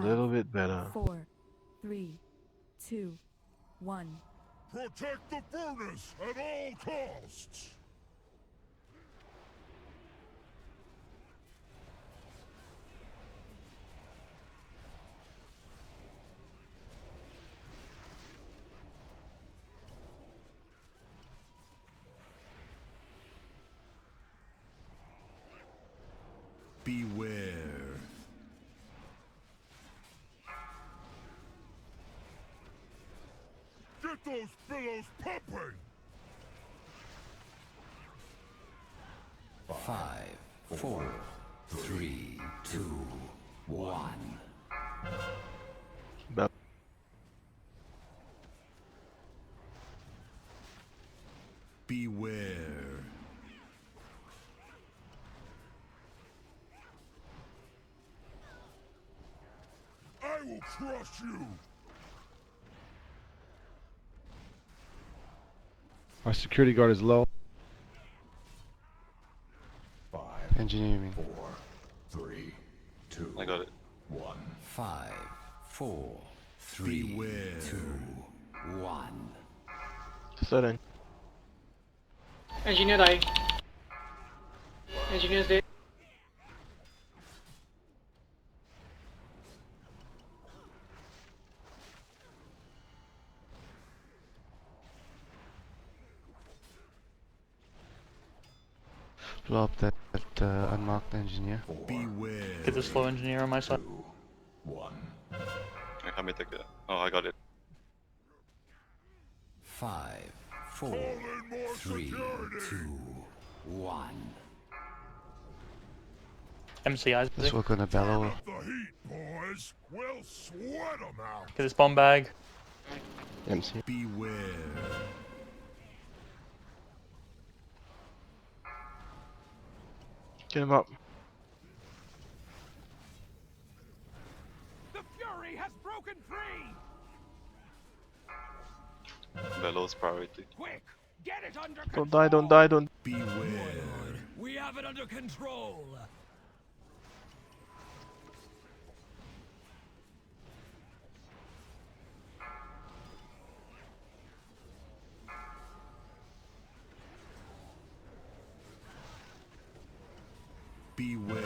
little bit better. 4, 3, 2, 1. Protect the furnace at all costs! Beware. Get those billows pumping! 5, 4, 3, 2, 1. But Beware. I will crush you! Our security guard is low. 5, Engineering. 4, 3, 2, I got it. 1. 5, 4, 3, Beware. 2, 1. sudden. Engineer die. Engineer's dead. Blow up that unmarked engineer. Beware. Get the slow engineer on my side. 1. I have Mythic. Oh, I got it. 5, 4, Call in more 3, security! 2, 1. MCI's Let's work on the bellow. The heat, boys! We'll sweat 'em out! Get this bomb bag. MC. Beware. Get him up. The Fury has broken free! Bellows priority. Quick! Get it under Don't die, don't die, don't. Beware. We have it under control! Beware.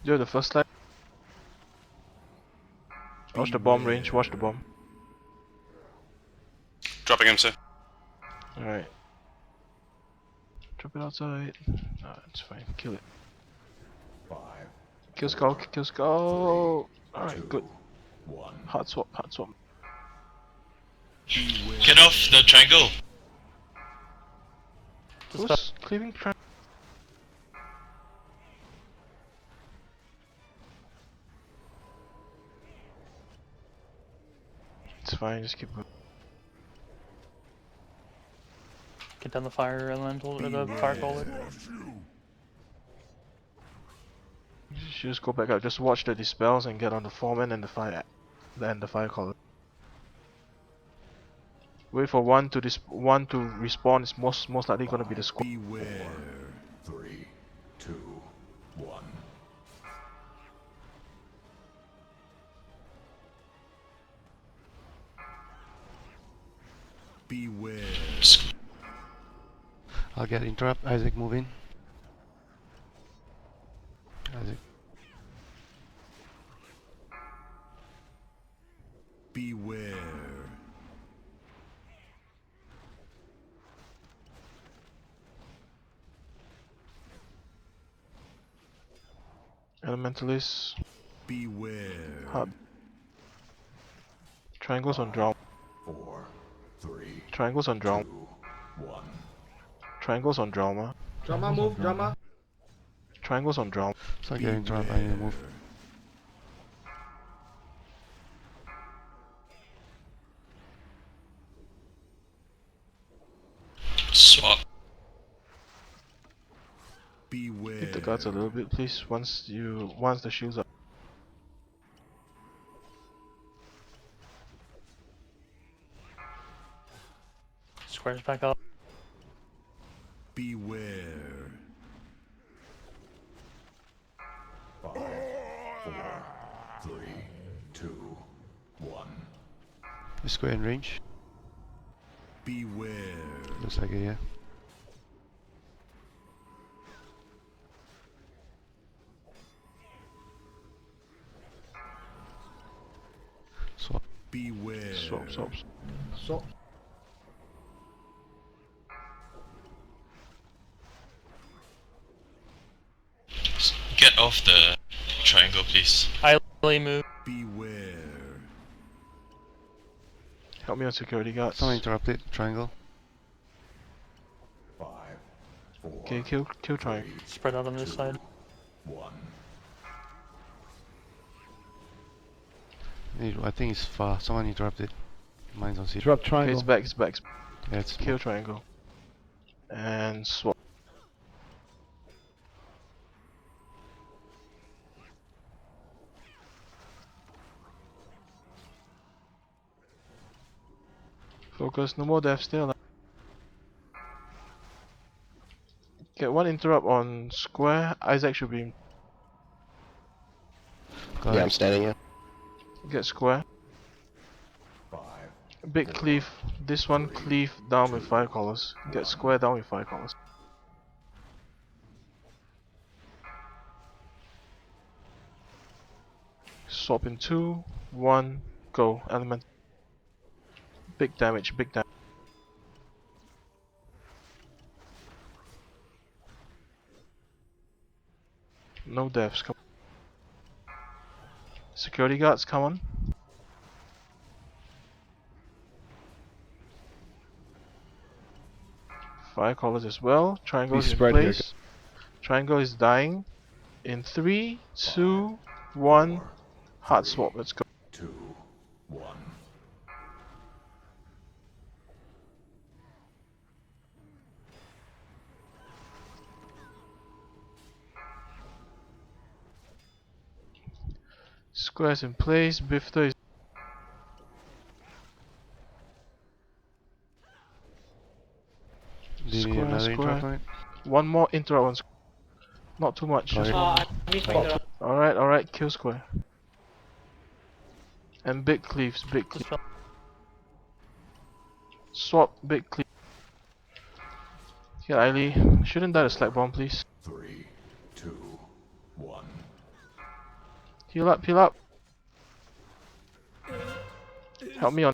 You're the first line. Watch the bomb range, watch the bomb. Dropping MC. Alright. Drop it outside. Nah, it's fine. Kill it. 5, Kill Skull, kill Skull! Alright, good. 1. Hard swap, hard swap. Get off the triangle. Who's cleaving triangle? It's fine, just keep moving. Get down the fire elemental or the fire caller. Crush you! You should just go back out, just watch the dispels and get on the foreman and the fire caller. Wait for one to respawn. It's most likely gonna be the squad. Beware. 3, 2, 1. Beware. I'll get interrupt. Isaac, move in. Isaac. Beware. Elementalist. Beware. Hub. Triangles on draw. 4, 3, Triangles on draw. 2, 1. Triangles on drama. Drama move, drama. Triangles on drama. So I get interrupt. I need to move. Swap. Beware. Hit the guards a little bit, please. Once the shields are. squares back up. Beware. 5, 4, 3, 2, 1. Is square in range? Beware. Looks like it, yeah. Swap. Beware. Swap, swap. So, Get off the triangle, please. Highly move. Beware. Help me on security guards. Someone interrupted. Triangle. 5, 4, Okay, kill triangle. Spread out on this side. 1. I think it's far. Someone interrupted. Mine's on C. drop Okay, triangle. it's back, it's back. Yeah, it's Kill triangle. And swap. Focus, no more deaths still. Get one interrupt on square. Isaac should be. Got it. standing here. Get square. 5. Big cleave. This one cleave down with 5 colors. Get square down with 5 colors. Swap in 2, 1, go. Element. Big damage, big damage. No deaths, come on. Security guards, come on. Fire colors as well. Triangle is in spread here. place. Triangle is dying. In 3, 2, 1. Hard swap, let's go. 2, 1. Squares in place. Bifter is. Do you need Square, another interrupt square. on it? One more interrupt on square. Not too much, Got just it. one more. Alright, kill square. And big cleaves, big cleaves. Swap, big cleave. Yeah, Eiley, shouldn't die to slack bomb, please. 3, 2, 1. Heal up, heal up. Help me on.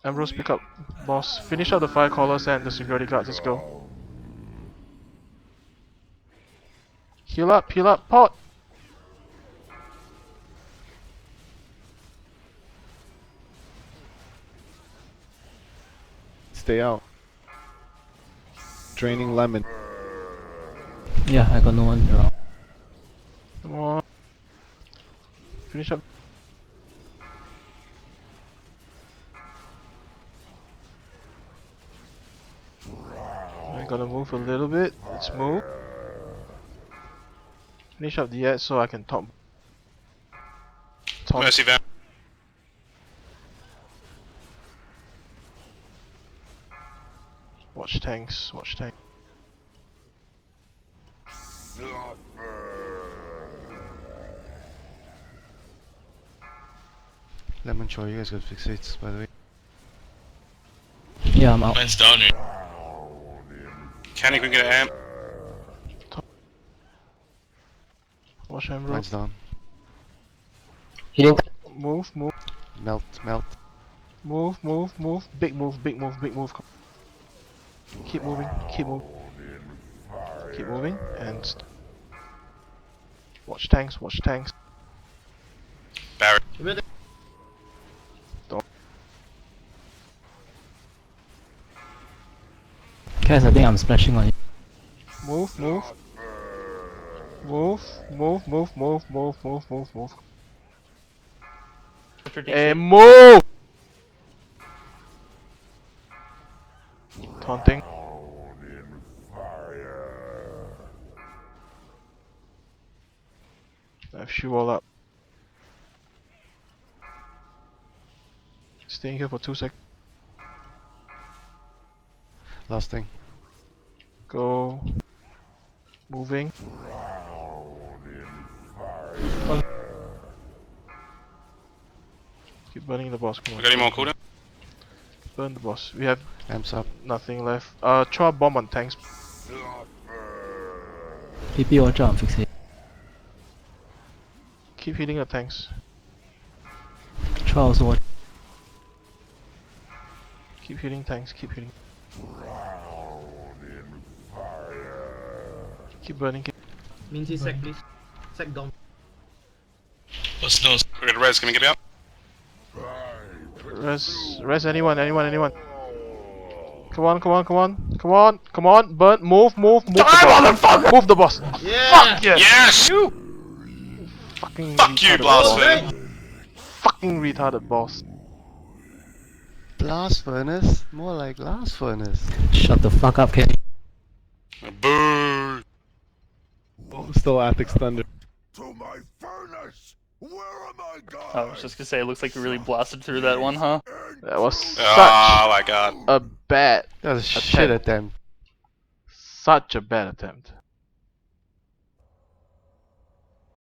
Ambrose, pick up. Boss, finish up the fire callers and the security guards, let's go. Heal up, pot! Stay out. Draining lemon. Yeah, I got no one around. Come on. Finish up. I'm gonna move a little bit. Let's move. Finish up the edge so I can top. Mercy van. Watch tanks, watch tanks. Lemon Chow, you guys got fixates, by the way. Yeah, I'm out. Mine's down here. Can you get an amp? Watch Ambrose. Mine's down. Move, move, Melt, melt. move, move, move. Big move, big move, big move. Keep moving, keep moving. Keep moving and watch tanks, watch tanks. Barrett. Guys, I think I'm splashing on you. Move, move. Move, move, move, move, move, move, move, move. And move! Taunting. I have shoe all up. Staying here for 2 seconds. Last thing. Go. Moving. Keep burning the boss. Come on. We got any more cooldown? Burn the boss. We have Amps up. nothing left. Throw a bomb on tanks. PP watch out, fix it. Keep hitting the tanks. Try also watch. Keep hitting tanks. Keep hitting. Keep burning. Minty sec, please. Sec dom. What's nose? We got a res, can we get me out? Res anyone. Come on. Burn. Move the boss. Move the boss. Yeah! Fuck yes. Yes! Fucking Fuck you, retarded blasphemy! Fucking retarded boss. Blast furnace? More like last furnace. Shut the fuck up, Kenny. Boo! Still Athix Thunder. To my furnace! Where am I going? I was just gonna say, it looks like we really blasted through that one, huh? That was such Oh my god. a bad That was a shit attempt. Such a bad attempt.